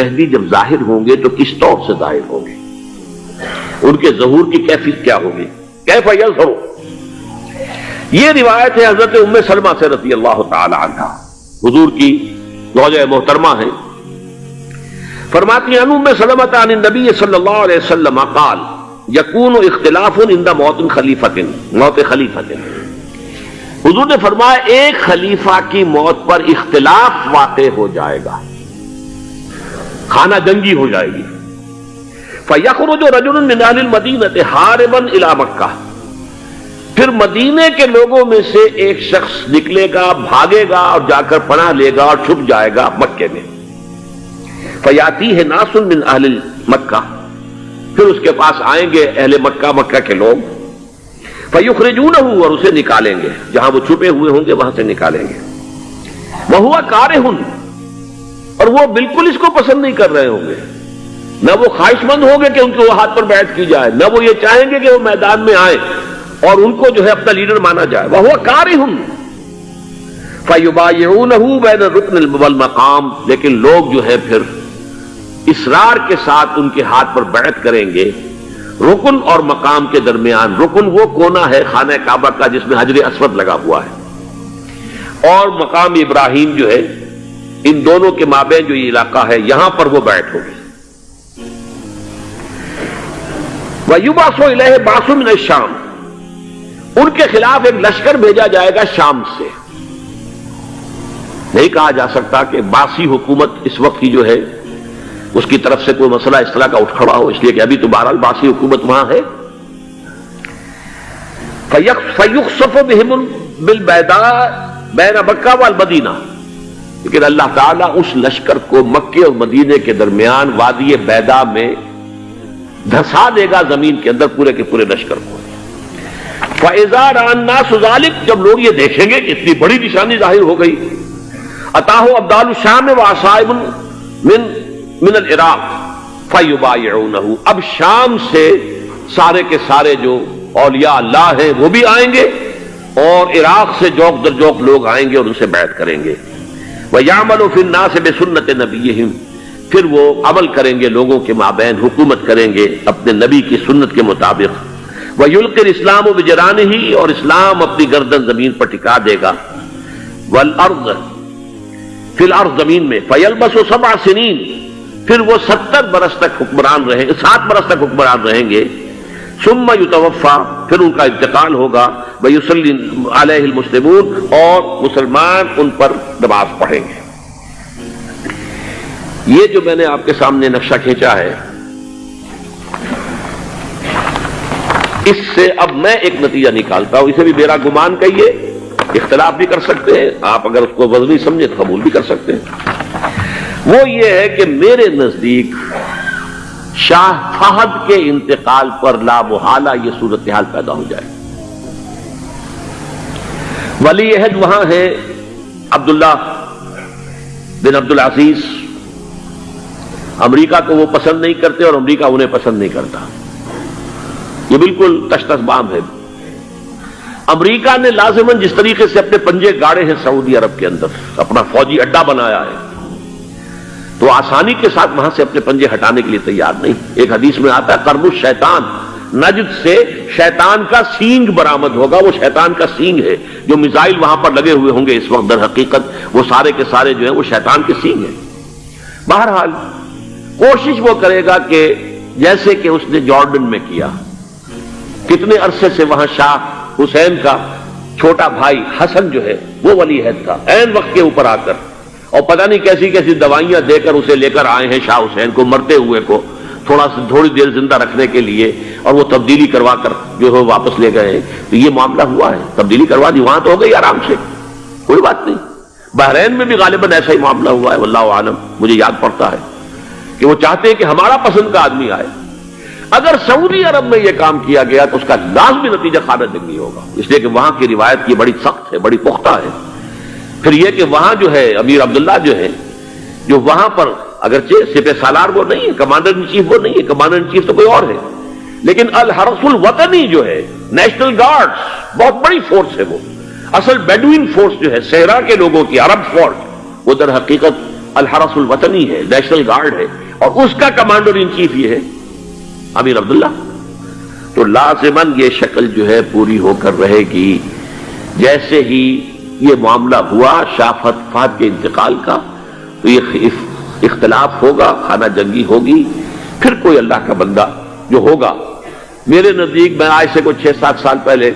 مہدی جب ظاہر ہوں گے تو کس طور سے ظاہر ہوں گے، ان کے ظہور کی کیفیت کیا ہوگی، کیف یظہر۔ یہ روایت ہے حضرت ام سلمہ سے رضی اللہ تعالی عنہا، حضور کی زوجہ محترمہ ہیں، فرماتی ہیں ام سلمہ عن النبی صلی اللہ علیہ وسلم قال یکون اختلاف عند موت خلیفۃ، موت خلیفۃ، حضور نے فرمایا ایک خلیفہ کی موت پر اختلاف واقع ہو جائے گا، خانہ جنگی ہو جائے گی۔ فَيَخْرُجُ رَجُلٌ مِّنْ أَهْلِ الْمَدِينَةِ حَارِبًا إِلَىٰ مَكَّةَ، پھر مدینے کے لوگوں میں سے ایک شخص نکلے گا، بھاگے گا اور جا کر پناہ لے گا اور چھپ جائے گا مکے میں۔ فَيَأْتِيهِ نَاسٌ مِّنْ أَهْلِ مَكَّةِ، پھر اس کے پاس آئیں گے اہل مکہ، مکہ کے لوگ، فَيُخْرِجُونَهُ، اور اسے نکالیں گے، جہاں وہ چھپے ہوئے ہوں گے وہاں سے نکالیں گے۔ وَهُوَ كَارِهٌ، اور وہ بالکل اس کو پسند نہیں کر رہے ہوں گے، نہ وہ خواہش مند ہوں گے کہ ان کے وہ ہاتھ پر بیعت کی جائے، نہ وہ یہ چاہیں گے کہ وہ میدان میں آئیں اور ان کو جو ہے اپنا لیڈر مانا جائے۔ وَهُوَ كَارِهٌ فَيُبَايِعُونَهُ بَيْنَ الرُّكْنِ وَالْمَقَامِ، لیکن لوگ جو ہے پھر اصرار کے ساتھ ان کے ہاتھ پر بیعت کریں گے رکن اور مقام کے درمیان۔ رکن وہ کونا ہے خانہ کعبہ کا جس میں حجر اسود لگا ہوا ہے، اور مقام ابراہیم جو ہے، ان دونوں کے مابین جو یہ علاقہ ہے یہاں پر وہ بیعت ہوگی۔ وَيُبْعَثُ إِلَيْهِ بَعْثٌ مِّنَ الشَّامِ، ان کے خلاف ایک لشکر بھیجا جائے گا شام سے۔ نہیں کہا جا سکتا کہ باسی حکومت اس وقت کی جو ہے اس کی طرف سے کوئی مسئلہ اس طرح کا اٹھ کھڑا ہو، اس لیے کہ ابھی تو بہرحال باسی حکومت وہاں ہے۔ فَيُخْسَفُ بِهِمْ بِالْبَيْضَاءِ بَيْنَ مَكَّةَ وَالْمَدِينَةِ، لیکن اللہ تعالیٰ اس لشکر کو مکے اور مدینے کے درمیان وادی بیضاء میں دھسا دے گا، زمین کے اندر پورے کے پورے لشکر کو۔ فَإِذَا رَأَى النَّاسُ ذَلِكَ، جب لوگ یہ دیکھیں گے کہ اتنی بڑی نشانی ظاہر ہو گئی، أَتَاهُ أَبْدَالُ الشَّامِ وَعَصَائِبٌ من العراق فَيُبَايِعُونَهُ، اب شام سے سارے کے سارے جو اولیاء اللہ ہیں وہ بھی آئیں گے، اور عراق سے جوق در جوق لوگ آئیں گے اور ان سے بیعت کریں گے۔ وَيَعْمَلُ فِي النَّاسِ بِسُنَّةِ نَبِيِّهِمْ، پھر وہ عمل کریں گے لوگوں کے مابین، حکومت کریں گے اپنے نبی کی سنت کے مطابق۔ وَيُلْقِي الْإِسْلَامُ بِجَرَانِهِ، اور اسلام اپنی گردن زمین پر ٹکا دے گا۔ وَالْأَرْضَ فِي الْأَرْضِ، زمین میں۔ فَيَلْبَسُ 7 سنین، پھر وہ 70 برس تک حکمران رہیں گے، 7 برس تک حکمران رہیں گے۔ ثم یتوفا، پھر ان کا انتقال ہوگا۔ ویصلی علیہ المسلمون، اور مسلمان ان پر نماز پڑھیں گے۔ یہ جو میں نے آپ کے سامنے نقشہ کھینچا ہے، اس سے اب میں ایک نتیجہ نکالتا ہوں، اسے بھی میرا گمان کہیے، اختلاف بھی کر سکتے ہیں آپ، اگر اس کو وزنی سمجھے تو قبول بھی کر سکتے ہیں۔ وہ یہ ہے کہ میرے نزدیک شاہ فہد کے انتقال پر لا محالہ یہ صورتحال پیدا ہو جائے۔ ولی عہد وہاں ہے عبداللہ بن عبدالعزیز، امریکہ کو وہ پسند نہیں کرتے اور امریکہ انہیں پسند نہیں کرتا، یہ بالکل تش تش بام ہے۔ امریکہ نے لازماً جس طریقے سے اپنے پنجے گاڑے ہیں سعودی عرب کے اندر، اپنا فوجی اڈا بنایا ہے، تو آسانی کے ساتھ وہاں سے اپنے پنجے ہٹانے کے لیے تیار نہیں۔ ایک حدیث میں آتا ہے قرن الشیطان، نجد سے شیطان کا سینگ برآمد ہوگا، وہ شیطان کا سینگ ہے، جو میزائل وہاں پر لگے ہوئے ہوں گے اس وقت، در حقیقت وہ سارے کے سارے جو ہیں وہ شیطان کے سینگ ہیں۔ بہرحال کوشش وہ کرے گا کہ جیسے کہ اس نے جارڈن میں کیا، کتنے عرصے سے وہاں شاہ حسین کا چھوٹا بھائی حسن جو ہے وہ ولی عہد تھا، عین وقت کے اوپر آ کر، اور پتہ نہیں کیسی کیسی دوائیاں دے کر اسے لے کر آئے ہیں شاہ حسین کو، مرتے ہوئے کو تھوڑی دیر زندہ رکھنے کے لیے، اور وہ تبدیلی کروا کر جو ہے واپس لے گئے ہیں۔ تو یہ معاملہ ہوا ہے، تبدیلی کروا دی، وہاں تو ہو گئی آرام سے، کوئی بات نہیں۔ بحرین میں بھی غالباً ایسا ہی معاملہ ہوا ہے، واللہ عالم، مجھے یاد پڑتا ہے کہ وہ چاہتے ہیں کہ ہمارا پسند کا آدمی آئے۔ اگر سعودی عرب میں یہ کام کیا گیا تو اس کا لازمی نتیجہ خانہ جنگی ہوگا، اس لیے کہ وہاں کی روایت کی بڑی سخت ہے، بڑی پختہ ہے۔ پھر یہ کہ وہاں جو ہے امیر عبداللہ جو ہے، جو وہاں پر اگرچہ سپہ سالار وہ نہیں ہے، کمانڈر ان چیف وہ نہیں ہے، کمانڈر ان چیف تو کوئی اور ہے، لیکن الحرس الوطنی جو ہے، نیشنل گارڈز، بہت بڑی فورس ہے وہ، اصل بیڈوین فورس جو ہے صحرا کے لوگوں کی، عرب فورس، وہ در حقیقت الحرس الوطنی ہے، نیشنل گارڈ ہے، اور اس کا کمانڈر ان چیف یہ ہے امیر عبداللہ، تو لازماً یہ شکل جو ہے پوری ہو کر رہے گی۔ جیسے ہی یہ معاملہ ہوا شاہ فہد کے انتقال کا، تو یہ اختلاف ہوگا، خانہ جنگی ہوگی، پھر کوئی اللہ کا بندہ جو ہوگا۔ میرے نزدیک، میں آج سے کوئی 6-7 سال پہلے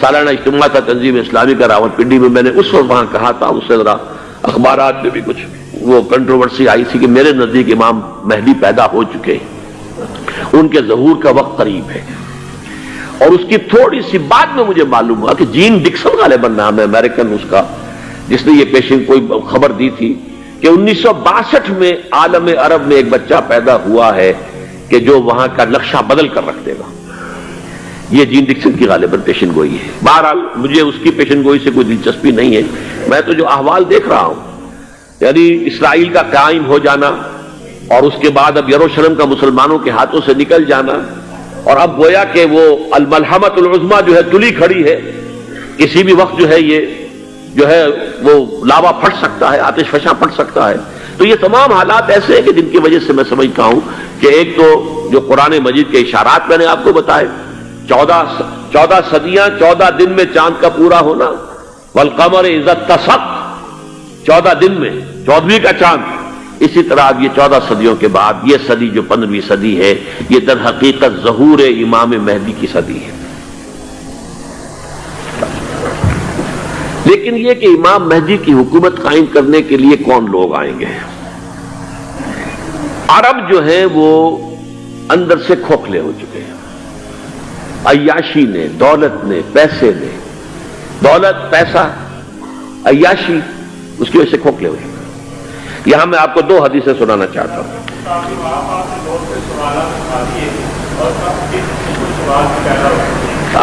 سالانہ اجتماع تھا تنظیم اسلامی کا راولپنڈی میں، میں نے اس وقت وہاں کہا تھا، اس سے ذرا اخبارات میں بھی کچھ وہ کنٹروورسی آئی تھی کہ میرے نزدیک امام مہدی پیدا ہو چکے ہیں، ان کے ظہور کا وقت قریب ہے۔ اور اس کی تھوڑی سی بعد میں مجھے معلوم ہوا کہ جین ڈکسن غالباً نام ہے امریکن اس کا، جس نے یہ پیشن کوئی خبر دی تھی کہ 1962 میں عالم عرب میں ایک بچہ پیدا ہوا ہے کہ جو وہاں کا نقشہ بدل کر رکھ دے گا۔ یہ جین ڈکسن کی غالباً پیشن گوئی ہے۔ بہرحال مجھے اس کی پیشن گوئی سے کوئی دلچسپی نہیں ہے، میں تو جو احوال دیکھ رہا ہوں، یعنی اسرائیل کا قائم ہو جانا، اور اس کے بعد اب یروشلم کا مسلمانوں کے ہاتھوں سے نکل جانا، اور اب گویا کہ وہ الملحمۃ العظمیٰ جو ہے تلی کھڑی ہے، کسی بھی وقت جو ہے یہ جو ہے وہ لاوا پھٹ سکتا ہے، آتش فشاں پھٹ سکتا ہے۔ تو یہ تمام حالات ایسے ہیں کہ جن کی وجہ سے میں سمجھتا ہوں کہ ایک تو جو قرآن مجید کے اشارات میں نے آپ کو بتائے، 14 صدیاں 14 دن میں چاند کا پورا ہونا، والقمر اذا اتسق، 14 دن میں 14ویں کا چاند۔ اسی طرح اب یہ 14 صدیوں کے بعد یہ صدی جو 15ویں صدی ہے، یہ در حقیقت ظہور امام مہدی کی صدی ہے۔ لیکن یہ کہ امام مہدی کی حکومت قائم کرنے کے لیے کون لوگ آئیں گے؟ عرب جو ہیں وہ اندر سے کھوکھلے ہو چکے ہیں، عیاشی نے، دولت نے، پیسے نے، دولت، پیسہ، عیاشی، اس کی وجہ سے کھوکھلے ہو چکے ہیں۔ یہاں میں آپ کو 2 حدیثیں سنانا چاہتا ہوں۔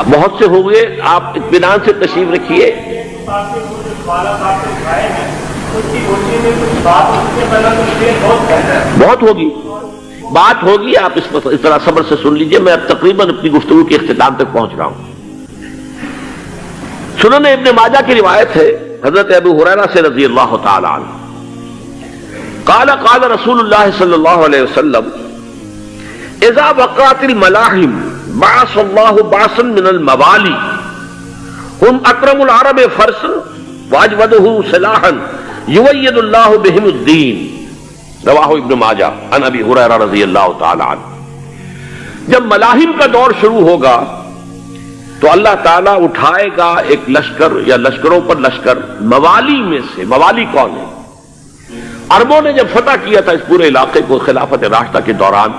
بہت سے ہو گئے، آپ اطمینان سے تشریف رکھیے۔ بہت ہوگی، بات ہوگی، آپ اس طرح صبر سے سن لیجئے۔ میں اب تقریباً اپنی گفتگو کے اختتام تک پہنچ رہا ہوں۔ سنن ابن ماجہ کی روایت ہے حضرت ابو ہریرہ سے رضی اللہ تعالی عنہ، قال قال رسول اللہ صلی اللہ علیہ وسلم اذا وقعت الملاحم بعث اللہ بعثا من الموالی هم اکرم العرب فرسا واجودہ سلاحا یوید اللہ بہم الدین، رواہ ابن ماجہ عن ابی ہریرہ رضی اللہ تعالی عنہ۔ جب ملاحم کا دور شروع ہوگا تو اللہ تعالیٰ اٹھائے گا ایک لشکر یا لشکروں پر لشکر موالی میں سے۔ موالی کون ہے؟ عربوں نے جب فتح کیا تھا اس پورے علاقے کو خلافت راشدہ کے دوران،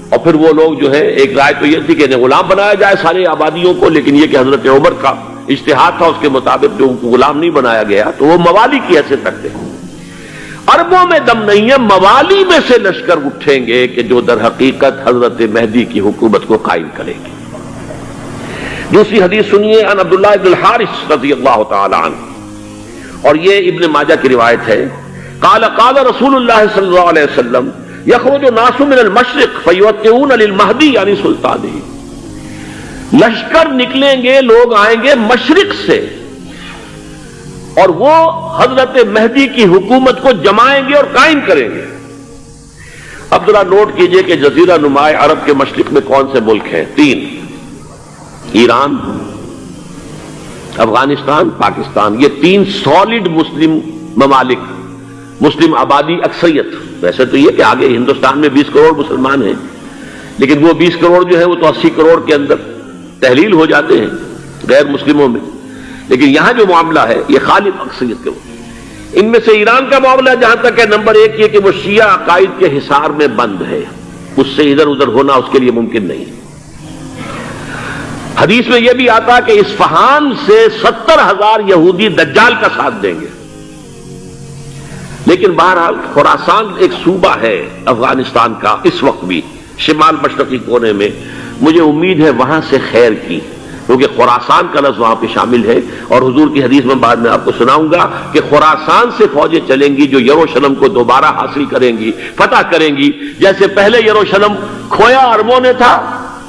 اور پھر وہ لوگ جو ہے، ایک رائے تو یہ تھی کہ انہیں غلام بنایا جائے ساری آبادیوں کو، لیکن یہ کہ حضرت عمر کا اجتہاد تھا، اس کے مطابق جو ان کو غلام نہیں بنایا گیا، تو وہ موالی کی حیثیت رکھتے ہیں۔ عربوں میں دم نہیں ہے، موالی میں سے لشکر اٹھیں گے کہ جو در حقیقت حضرت مہدی کی حکومت کو قائم کریں گے۔ دوسری حدیث سنیے، عن عبداللہ بن الحارث رضی اللہ تعالی عنہ، اور یہ ابن ماجہ کی روایت ہے، قال قال رسول اللہ صلی اللہ علیہ وسلم یخرج الناس من المشرق فیوطئون للمہدی یعنی سلطانہ، لشکر نکلیں گے، لوگ آئیں گے مشرق سے، اور وہ حضرت مہدی کی حکومت کو جمائیں گے اور قائم کریں گے۔ اب ذرا نوٹ کیجئے کہ جزیرہ نما عرب کے مشرق میں کون سے ملک ہیں؟ 3، ایران، افغانستان، پاکستان۔ یہ 3 سالڈ مسلم ممالک، مسلم آبادی اکثریت۔ ویسے تو یہ کہ آگے ہندوستان میں 20 کروڑ مسلمان ہیں، لیکن وہ 20 کروڑ جو ہے وہ تو 80 کروڑ کے اندر تحلیل ہو جاتے ہیں غیر مسلموں میں، لیکن یہاں جو معاملہ ہے یہ خالص اکثریت کے۔ ان میں سے ایران کا معاملہ جہاں تک ہے، نمبر 1 یہ کہ وہ شیعہ عقائد کے حصار میں بند ہے، اس سے ادھر ادھر ہونا اس کے لیے ممکن نہیں۔ حدیث میں یہ بھی آتا کہ اصفہان سے 70,000 یہودی دجال کا ساتھ دیں گے۔ لیکن بہرحال خراسان ایک صوبہ ہے افغانستان کا اس وقت بھی شمال مشرقی کونے میں، مجھے امید ہے وہاں سے خیر کی، کیونکہ خراسان کا لفظ وہاں پہ شامل ہے، اور حضور کی حدیث میں بعد میں آپ کو سناؤں گا کہ خراسان سے فوجیں چلیں گی جو یروشلم کو دوبارہ حاصل کریں گی، فتح کریں گی۔ جیسے پہلے یروشلم کھویا عربوں نے تھا،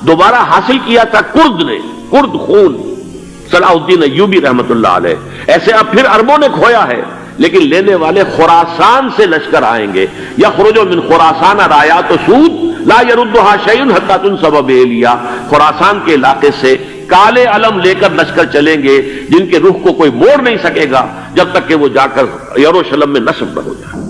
دوبارہ حاصل کیا تھا کرد نے، کرد خون صلاح الدین ایوبی رحمت اللہ علیہ، ایسے اب پھر عربوں نے کھویا ہے، لیکن لینے والے خراسان سے لشکر آئیں گے. یخرج من خراسان رایات و سود لا یردھا شیء حتی تنصب بإیلیا. خراسان کے علاقے سے کالے علم لے کر لشکر چلیں گے جن کے رخ کو کوئی موڑ نہیں سکے گا جب تک کہ وہ جا کر یروشلم میں نصب نہ ہو جائے.